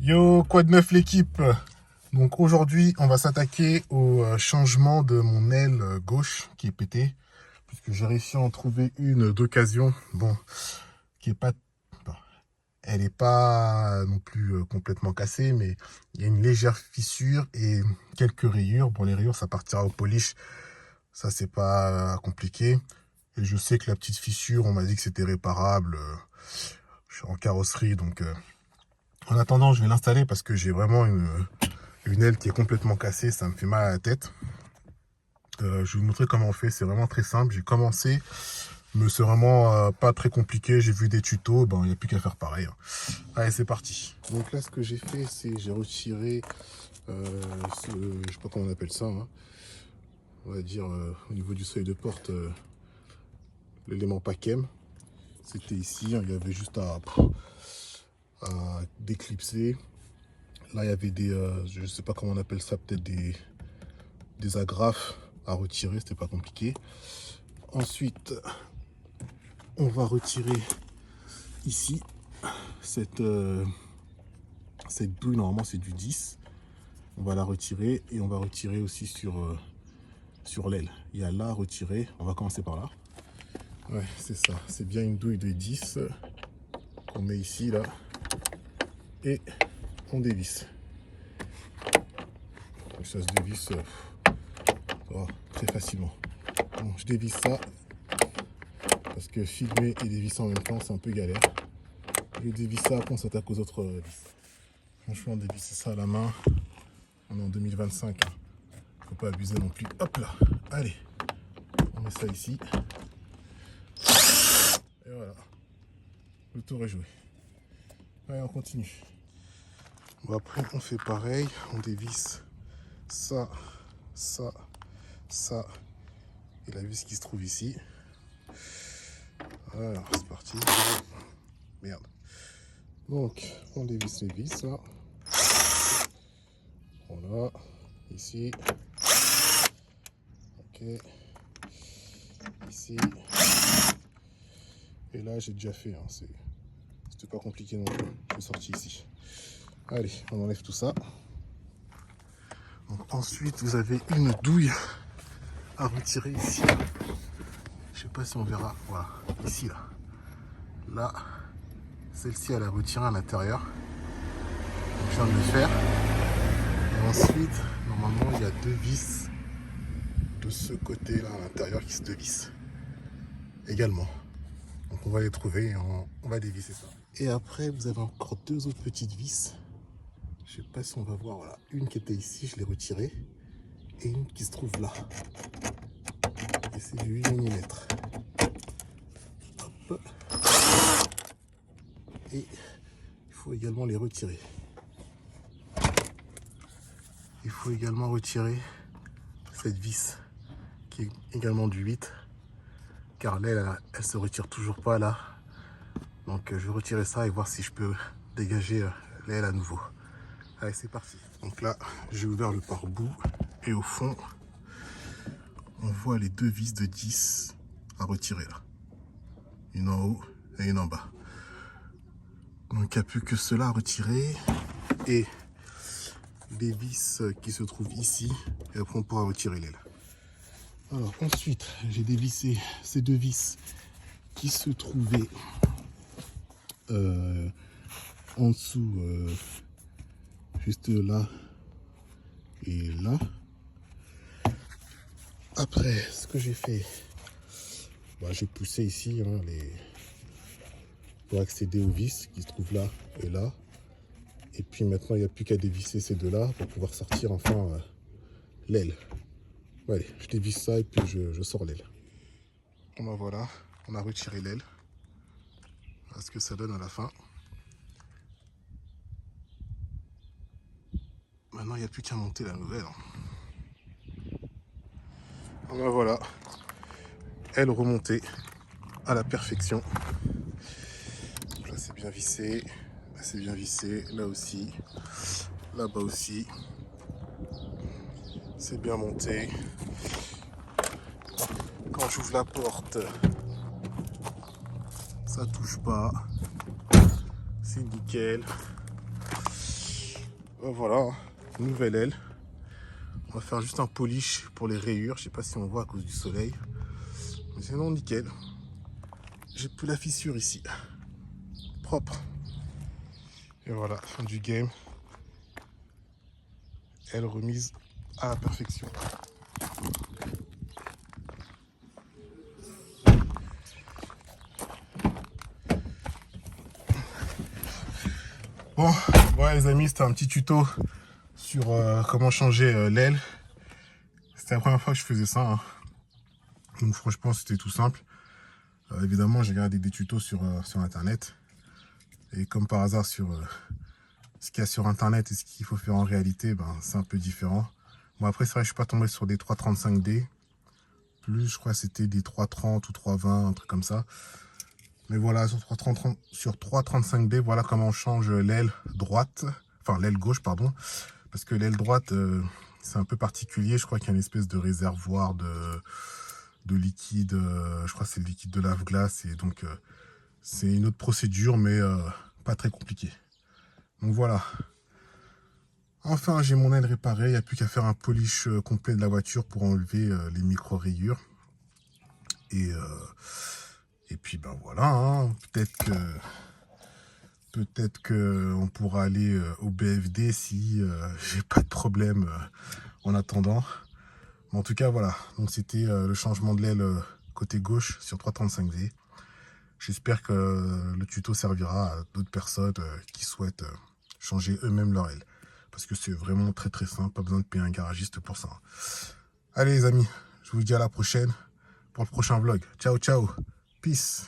Yo, quoi de neuf l'équipe? Donc aujourd'hui, on va s'attaquer au changement de mon aile gauche qui est pétée. Puisque j'ai réussi à en trouver une d'occasion. Bon, qui est pas... bon, elle n'est pas non plus complètement cassée, mais il y a une légère fissure et quelques rayures. Bon, les rayures, ça partira au polish. Ça, c'est pas compliqué. Et je sais que la petite fissure, on m'a dit que c'était réparable. Je suis en carrosserie, donc... en attendant, je vais l'installer parce que j'ai vraiment une aile qui est complètement cassée, ça me fait mal à la tête. Je vais vous montrer comment on fait, c'est vraiment très simple. J'ai commencé, mais c'est vraiment pas très compliqué. J'ai vu des tutos, ben il n'y a plus qu'à faire pareil. Allez, c'est parti. Donc là, ce que j'ai fait, c'est j'ai retiré, je sais pas comment on appelle ça, hein. On va dire au niveau du seuil de porte, l'élément PACEM. C'était ici, hein, il y avait juste à déclipser. Là, il y avait des, je sais pas comment on appelle ça, peut-être des agrafes à retirer, c'était pas compliqué. Ensuite, on va retirer ici cette douille, normalement c'est du 10. On va la retirer et on va retirer aussi sur l'aile. Il y a là à retirer, on va commencer par là. Ouais, c'est ça, c'est bien une douille de 10 qu'on met ici, là, et on dévisse. Donc ça se dévisse très facilement. Bon, je dévisse ça parce que filmer et dévisser en même temps c'est un peu galère. Je dévisse ça, après on s'attaque aux autres vis. Franchement, dévisser ça à la main, on est en 2025, hein. Faut pas abuser non plus. Hop là, allez, on met ça ici. Et voilà, le tour est joué. Allez, on continue. Bon, après on fait pareil, on dévisse ça, ça, ça et la vis qui se trouve ici. Voilà, c'est parti. Merde. Donc, on dévisse les vis là. Voilà, ici. Ok. Ici. Et là, j'ai déjà fait, hein. C'était pas compliqué non plus. Je suis sorti ici. Allez, on enlève tout ça. Donc, ensuite, vous avez une douille à retirer ici. Je sais pas si on verra. Voilà, ici là. Là, celle-ci, elle est retirée à l'intérieur. Donc, je viens de le faire. Et ensuite, normalement, il y a deux vis de ce côté-là à l'intérieur qui se dévissent également. Donc, on va les trouver et on va dévisser ça. Et après, vous avez encore deux autres petites vis. Je sais pas si on va voir. Voilà, une qui était ici, je l'ai retirée. Et une qui se trouve là. Et c'est du 8 mm. Hop. Et il faut également les retirer. Il faut également retirer cette vis qui est également du 8. Car l'aile, elle se retire toujours pas là. Donc je vais retirer ça et voir si je peux dégager l'aile à nouveau. Allez, c'est parti. Donc là, j'ai ouvert le pare-boue et au fond, on voit les deux vis de 10 à retirer là. Une en haut et une en bas. Donc il n'y a plus que cela à retirer et les vis qui se trouvent ici et après on pourra retirer l'aile. Alors ensuite, j'ai dévissé ces deux vis qui se trouvaient en dessous, juste là et là. Après, ce que j'ai fait, bah, j'ai poussé ici hein, pour accéder aux vis qui se trouvent là et là. Et puis maintenant, il n'y a plus qu'à dévisser ces deux-là pour pouvoir sortir enfin l'aile. Allez, je dévisse ça et puis je sors l'aile. Bon ben voilà, on a retiré l'aile. Voilà ce que ça donne à la fin. Maintenant, il n'y a plus qu'à monter la nouvelle. Bon ben voilà, elle remontée à la perfection. Donc là, c'est bien vissé. Là, c'est bien vissé. Là aussi. Là-bas aussi. C'est bien monté. Quand j'ouvre la porte, ça touche pas. C'est nickel. Voilà, nouvelle aile. On va faire juste un polish pour les rayures. Je sais pas si on voit à cause du soleil. Mais sinon, nickel. J'ai plus la fissure ici. Propre. Et voilà, fin du game. Aile remise à la perfection. Bon, ouais les amis, c'était un petit tuto sur comment changer l'aile. C'était la première fois que je faisais ça, hein. Donc franchement, c'était tout simple. Évidemment, j'ai regardé des tutos sur Internet. Et comme par hasard, sur ce qu'il y a sur Internet et ce qu'il faut faire en réalité, ben, c'est un peu différent. Bon, après, c'est vrai que je suis pas tombé sur des 335D. Plus, je crois que c'était des 330 ou 320, un truc comme ça. Mais voilà, sur 335D, voilà comment on change l'aile droite. Enfin, l'aile gauche, pardon. Parce que l'aile droite, c'est un peu particulier. Je crois qu'il y a une espèce de réservoir de liquide. Je crois que c'est le liquide de lave-glace. Et donc, c'est une autre procédure, mais pas très compliquée. Donc voilà. Enfin, j'ai mon aile réparée. Il n'y a plus qu'à faire un polish complet de la voiture pour enlever les micro-rayures. Et puis, ben voilà. Hein. Peut-être que on pourra aller au BFD si j'ai pas de problème en attendant. Mais en tout cas, voilà. Donc, c'était le changement de l'aile côté gauche sur 335D. J'espère que le tuto servira à d'autres personnes qui souhaitent changer eux-mêmes leur aile. Parce que c'est vraiment très très simple, pas besoin de payer un garagiste pour ça. Allez les amis, je vous dis à la prochaine pour le prochain vlog. Ciao ciao, peace.